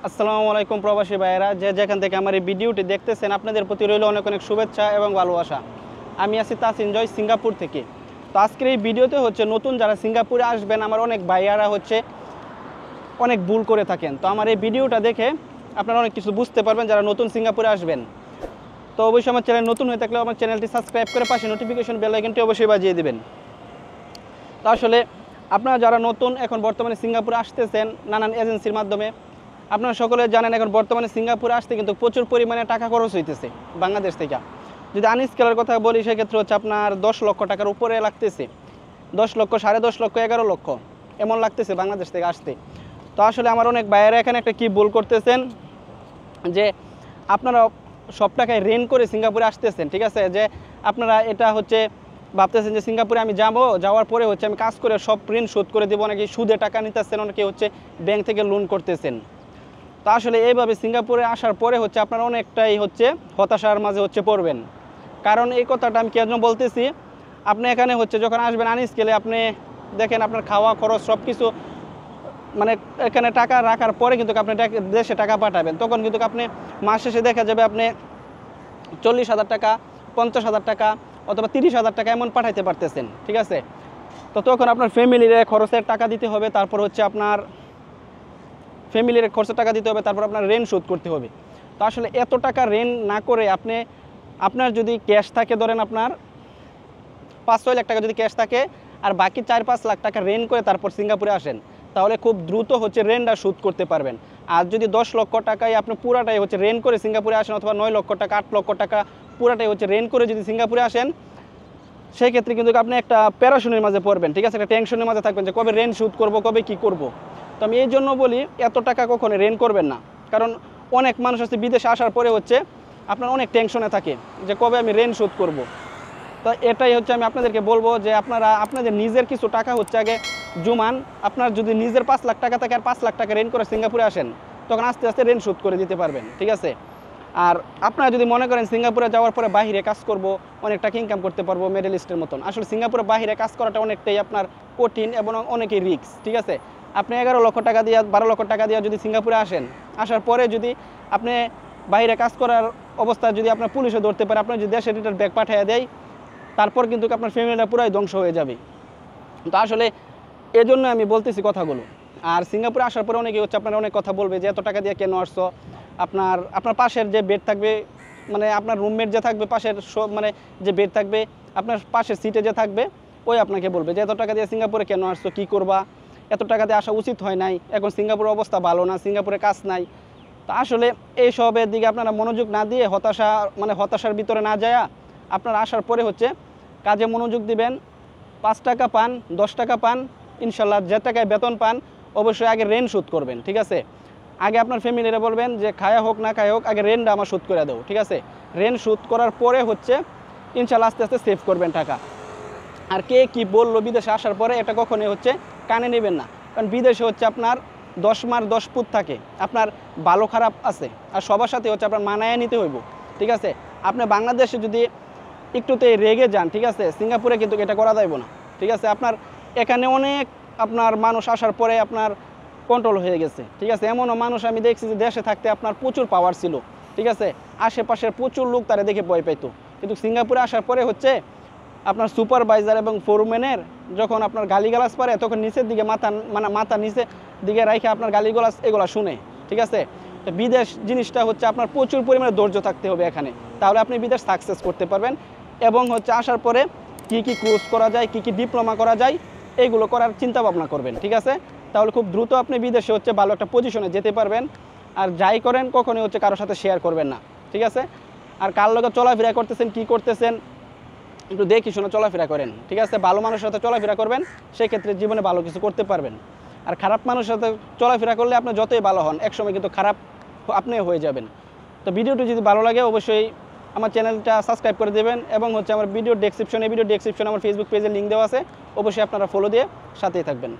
আসসালামু আলাইকুম প্রবাসী ভাইয়েরা, যে যেখান থেকে আমার এই ভিডিওটি দেখতেছেন আপনাদের প্রতি রইল অনেক অনেক শুভেচ্ছা এবং ভালোবাসা। আমি আছি তাসিন জয় সিঙ্গাপুর থেকে। তো আজকের এই ভিডিওতে নতুন যারা সিঙ্গাপুরে আসবেন আমার অনেক ভাইয়ারা অনেক ভুল করে থাকেন। তো আমার এই ভিডিওটা দেখে আপনারা অনেক কিছু বুঝতে পারবেন যারা নতুন সিঙ্গাপুরে আসবেন। তো অবশ্যই আমার চ্যানেল নতুন হয়ে থাকলে আমার চ্যানেলটি সাবস্ক্রাইব করে পাশে নোটিফিকেশন বেল আইকনটি অবশ্যই বাজিয়ে দেবেন। তো আসলে আপনারা যারা নতুন এখন বর্তমানে সিঙ্গাপুরে আসতেছেন নানান এজেন্সির মাধ্যমে, আপনারা সকলে জানেন এখন বর্তমানে সিঙ্গাপুরে আসতে কিন্তু প্রচুর পরিমাণে টাকা খরচ হইতেছে বাংলাদেশ থেকে। যদি আনস্কেলের কথা বলি সেক্ষেত্রে আপনার 10 লক্ষ টাকার উপরে লাগতেছে, 10 লক্ষ, 10.5 লক্ষ, 11 লক্ষ এমন লাগতেছে বাংলাদেশ থেকে আসতে। তো আসলে আমার অনেক ভাইয়েরা এখানে একটা কী ভুল করতেছেন যে আপনারা সব টাকায় রেন্ট করে সিঙ্গাপুরে আসতেছেন, ঠিক আছে, যে আপনারা এটা ভাবতেছেন যে সিঙ্গাপুরে আমি যাওয়ার পরে আমি কাজ করে সব ঋণ শোধ করে দেবো, অনেকে সুদে টাকা নিতেছেন, অনেকে ব্যাংক থেকে লোন করতেছেন। তো আসলে এইভাবে সিঙ্গাপুরে আসার পরে আপনারা অনেকটাই হতাশার মাঝে পড়বেন। কারণ এই কথাটা আমি কেন বলতেছি, আপনি এখানে যখন আসবেন আনস্কেলে আপনি দেখেন আপনার খাওয়া খরচ সব কিছু মানে এখানে টাকা রাখার পরে কিন্তু আপনি দেশে টাকা পাঠাবেন, তখন কিন্তু আপনি মাস শেষে দেখা যাবে আপনি 40,000 টাকা, 50,000 টাকা অথবা 30,000 টাকা এমন পাঠাইতে পারতেছেন, ঠিক আছে। তো তখন আপনার ফ্যামিলির খরচের টাকা দিতে হবে, তারপর আপনার ফ্যামিলির খরচের টাকা দিতে হবে, তারপর আপনার রেন্ট শোধ করতে হবে। তো আসলে এত টাকা রেন্ট না করে আপনার যদি ক্যাশ থাকে, ধরেন আপনার 5-6 লাখ টাকা যদি ক্যাশ থাকে আর বাকি 4-5 লাখ টাকা রেন্ট করে তারপর সিঙ্গাপুরে আসেন, তাহলে খুব দ্রুত রেন্টটা শোধ করতে পারবেন। আর যদি 10 লক্ষ টাকায় আপনি পুরাটাই রেন্ট করে সিঙ্গাপুরে আসেন, অথবা 9 লক্ষ টাকা, 8 লক্ষ টাকা পুরাটাই রেন্ট করে যদি সিঙ্গাপুরে আসেন, সেই ক্ষেত্রে কিন্তু আপনি একটা প্যারাশনের মাঝে পড়বেন, ঠিক আছে, একটা টেনশনের মাঝে থাকবেন যে কবে রেন্ট শোধ করব, কবে কি করব। তো আমি এই জন্য বলি এত টাকা কখনো রেন্ট করবেন না। কারণ অনেক মানুষ আছে বিদেশে আসার পরে আপনার অনেক টেনশনে থাকে যে কবে আমি রেন্ট শোধ করব। তো এটাই আমি আপনাদেরকে বলবো যে আপনারা আপনাদের নিজের কিছু টাকা আগে জমান। আপনার যদি নিজের 5 লাখ টাকা থাকে আর 5 লাখ টাকা রেন্ট করে সিঙ্গাপুরে আসেন, তখন আস্তে আস্তে রেন্ট শোধ করে দিতে পারবেন, ঠিক আছে। আর আপনারা যদি মনে করেন সিঙ্গাপুরে যাওয়ার পরে বাইরে কাজ করব, অনেক টাকা ইনকাম করতে পারবো মিডল ইস্টের মতন, আসলে সিঙ্গাপুরে বাইরে কাজ করাটা অনেকটাই আপনার কঠিন এবং অনেকই রিস্ক, ঠিক আছে। আপনি 11 লক্ষ টাকা দিয়ে 12 লক্ষ টাকা দিয়ে যদি সিঙ্গাপুরে আসেন, আসার পরে যদি আপনি বাইরে কাজ করার অবস্থা যদি আপনার পুলিশে ধরতে পারে, আপনার যদি দেশে রিটার্ন ব্যাক পাঠিয়ে দেয়, তারপর কিন্তু আপনার ফ্যামিলিটা পুরাই ধ্বংস হয়ে যাবে। তো আসলে এজন্য আমি বলতেছি কথাগুলো। আর সিঙ্গাপুরে আসার পরে অনেকে আপনারা অনেক কথা বলবে যে এত টাকা দিয়ে কেন আসছো, আপনার পাশের যে বেড থাকবে, মানে আপনার রুমমেট যে থাকবে পাশের যে বেড থাকবে আপনার পাশের সিটে যে থাকবে, ওই আপনাকে বলবে যে এত টাকা দিয়ে সিঙ্গাপুরে কেন আসছো, কী করবা, এত টাকা দিয়ে আসা উচিত হয় নাই, এখন সিঙ্গাপুরের অবস্থা ভালো না, সিঙ্গাপুরে কাজ নাই। তো আসলে এইসবের দিকে আপনারা মনোযোগ না দিয়ে হতাশার ভিতরে না যায় আপনারা আসার পরে কাজে মনোযোগ দিবেন। 5 টাকা পান, 10 টাকা পান, ইনশাল্লাহ যে টাকায় বেতন পান অবশ্যই আগে রেন্ট শোধ করবেন, ঠিক আছে। আগে আপনার ফ্যামিলিরা বলবেন যে খায়া হোক না খায়া হোক আগে রেন্টটা আমার শোধ করে দাও, ঠিক আছে। রেন্ট শোধ করার পরে ইনশাল্লাহ আস্তে আস্তে সেভ করবেন টাকা। আর কে কি বললো বিদেশে আসার পরে এটা কখনোই কানে নেবেন না। কারণ বিদেশে আপনার 10 মার 10 পুত থাকে, আপনার ভালো খারাপ আছে, আর সবার সাথে আপনার মানায় নিতে হইব, ঠিক আছে। আপনি বাংলাদেশে যদি একটুতে রেগে যান, ঠিক আছে, সিঙ্গাপুরে কিন্তু এটা করা যাইব না, ঠিক আছে। আপনার এখানে অনেক আপনার মানুষ আসার পরে আপনার কন্ট্রোল হয়ে গেছে, ঠিক আছে। এমনও মানুষ আমি দেখছি যে দেশে থাকতে আপনার প্রচুর পাওয়ার ছিল, ঠিক আছে, আশেপাশের প্রচুর লোক তারা দেখে ভয় পাইতো, কিন্তু সিঙ্গাপুরে আসার পরে আপনার সুপারভাইজার এবং ফোরম্যানের যখন আপনার গালিগালাজ পারে, তখন নিচের দিকে মাথা নিচের দিকে রাখে আপনার গালিগালাজ এগুলো শুনে, ঠিক আছে। তো বিদেশ জিনিসটা আপনার প্রচুর পরিমাণে ধৈর্য থাকতে হবে এখানে, তাহলে আপনি বিদেশ সাকসেস করতে পারবেন। এবং আসার পরে কি কি কোর্স করা যায়, কি কি ডিপ্লোমা করা যায়, এইগুলো করার চিন্তা ভাবনা করবেন, ঠিক আছে। তাহলে খুব দ্রুত আপনি বিদেশে ভালো একটা পজিশনে যেতে পারবেন। আর যাই করেন কখনোই কারোর সাথে শেয়ার করবেন না, ঠিক আছে। আর কার লোকে চলাফেরা করতেছেন, কি করতেছেন একটু দেখি শুনে চলাফেরা করেন, ঠিক আছে। ভালো মানুষের সাথে চলাফেরা করবেন, সেই ক্ষেত্রে জীবনে ভালো কিছু করতে পারবেন। আর খারাপ মানুষের সাথে চলাফেরা করলে আপনি যতই ভালো হন একসময় কিন্তু খারাপ আপনিও হয়ে যাবেন। তো ভিডিওটি যদি ভালো লাগে অবশ্যই আমার চ্যানেলটা সাবস্ক্রাইব করে দেবেন, এবং আমার ভিডিও ডেসক্রিপশনে আমার ফেসবুক পেজের লিঙ্ক দেওয়া আছে, অবশ্যই আপনারা ফলো দিয়ে সাথেই থাকবেন।